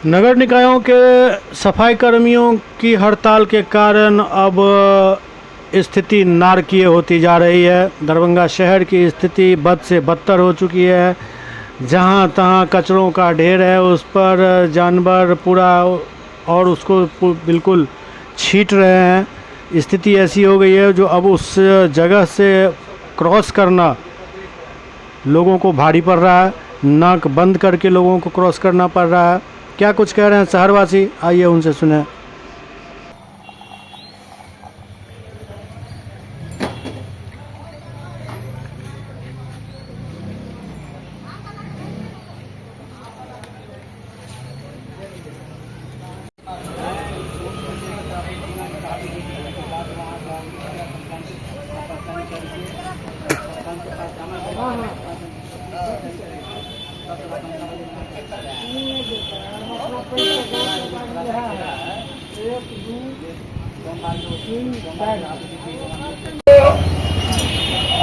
नगर निकायों के सफाई कर्मियों की हड़ताल के कारण अब स्थिति नारकीय होती जा रही है। दरभंगा शहर की स्थिति बद से बदतर हो चुकी है। जहां तहां कचरों का ढेर है, उस पर जानवर पूरा और उसको बिल्कुल छींट रहे हैं। स्थिति ऐसी हो गई है जो अब उस जगह से क्रॉस करना लोगों को भारी पड़ रहा है। नाक बंद करके लोगों को क्रॉस करना पड़ रहा है। क्या कुछ कह रहे हैं शहरवासी, आइए उनसे सुने।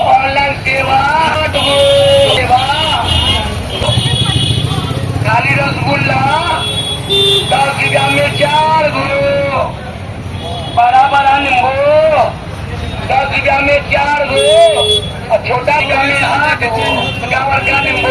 ऑनलाइन सेवा खाली रसगुल्ला 10 रुपया में 4 गो, बड़ा बड़ा नींबू 10 रुपया में 4 गो और छोटा रुपया में 8 गो गावर का नींबू।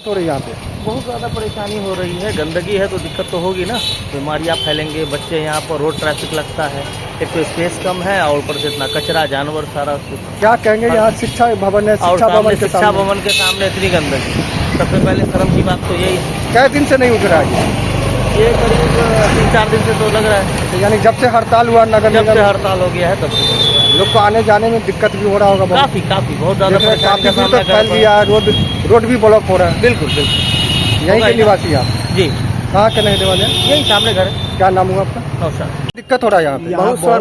हो रही है यहाँ पे बहुत ज़्यादा परेशानी हो रही है। गंदगी है तो दिक्कत तो होगी ना, बीमारियाँ फैलेंगे। बच्चे यहाँ पर रोड ट्रैफिक लगता है, एक तो स्पेस कम है और ऊपर से इतना कचरा, जानवर सारा कुछ। क्या कहेंगे यहाँ शिक्षा भवन है, और शिक्षा भवन भवन के सामने इतनी गंदगी, सबसे पहले शर्म की बात तो यही है। कई दिन से नहीं उठ रहा है ये करीब 3-4 दिन से तो लग रहा है, यानी जब से हड़ताल हुआ नगर जब निगम से हड़ताल हो गया है तब से लोग को आने जाने में दिक्कत भी हो रहा होगा। काफ़ी बहुत ज़्यादा परेशानी काफी का दूर सामना तक फैल कर गया, रोड भी ब्लॉक हो रहा है। बिल्कुल बिल्कुल। यहीं के निवासी आप जी, कहाँ के रहने वाले हैं? यही सामने घर है। क्या नाम हुआ आपका? नौशाद। दिक्कत हो रहा है यहाँ पे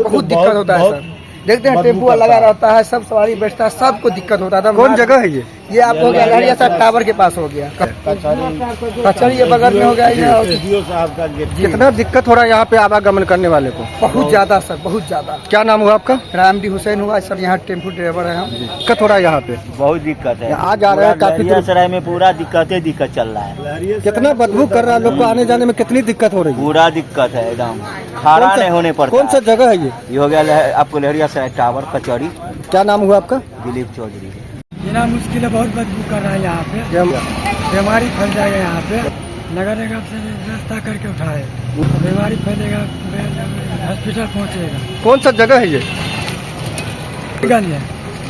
बहुत दिक्कत होता है सर। देखते हैं टेम्पो लगा रहता है, सब सवारी बैठता है, सबको दिक्कत होता था। कौन जगह है ये आप हो गया लहरिया साहब टावर के पास हो गया, कचहरी ये बगल में हो गया ये। कितना दिक्कत हो रहा है यहाँ पे आवागमन करने वाले को? बहुत ज्यादा सर, बहुत ज्यादा। क्या नाम हुआ आपका? रामडी हुसैन हुआ सर, यहाँ टेम्पो ड्राइवर है हम। दिक्कत हो रहा है यहाँ पे, बहुत दिक्कत है। आ जा रहे हैं काफी दूर। सराय में पूरा दिक्कत चल रहा है। कितना बदबू कर रहा है, लोग को आने जाने में कितनी दिक्कत हो रही है? पूरा दिक्कत है, एकदम खड़ा नहीं होने पर। कौन सा जगह है ये हो गया आपको लहरिया सराय टावर कचहरी। क्या नाम हुआ आपका? दिलीप चौधरी। जीना मुश्किल है, बहुत बदबू कर रहा है यहाँ पे, बीमारी फैल जाएगा यहाँ पे। नगर निगम से व्यवस्था करके उठाए, बीमारी फैलेगा, हॉस्पिटल पहुँचेगा। कौन सा जगह है ये?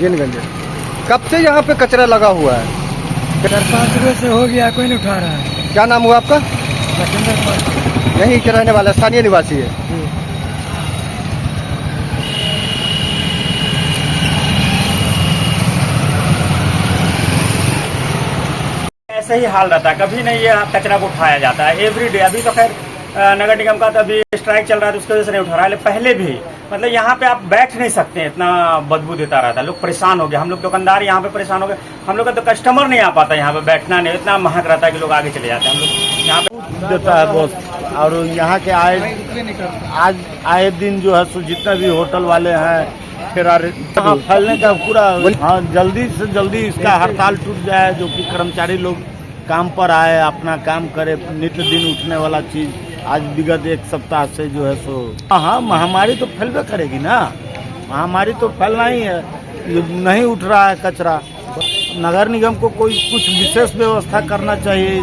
जीनगंज। कब से यहाँ पे कचरा लगा हुआ है? 4-5 रोज से हो गया, कोई नहीं उठा रहा है। क्या नाम हुआ आपका? लखिंदर पाल। यहीं के रहने वाला स्थानीय निवासी है। ऐसे ही हाल रहता है, कभी नहीं ये कचरा को उठाया जाता है। एवरीडे, अभी तो खैर नगर निगम का तो अभी स्ट्राइक चल रहा है तो उसकी वजह से नहीं उठा रहा है, पहले भी मतलब यहाँ पे आप बैठ नहीं सकते, इतना बदबू देता रहता है। लोग परेशान हो गए, हम लोग दुकानदार यहाँ पे परेशान हो गए। हम लोग का तो कस्टमर नहीं आ पाता यहाँ पे, बैठना नहीं, इतना महक रहता है कि लोग आगे चले जाते हैं। हम लोग यहाँ पे देता है बहुत, और यहाँ के आए दिन जो है सो जितना भी होटल वाले हैं फिर फैलने का पूरा। हाँ, जल्दी से जल्दी इसका हड़ताल टूट जाए, जो कि कर्मचारी लोग काम पर आए, अपना काम करे। नित्य दिन उठने वाला चीज आज विगत 1 सप्ताह से जो है सो हाँ, महामारी तो फैलवे करेगी ना, महामारी तो फैलना ही है। नहीं उठ रहा है कचरा, नगर निगम को कोई कुछ विशेष व्यवस्था करना चाहिए।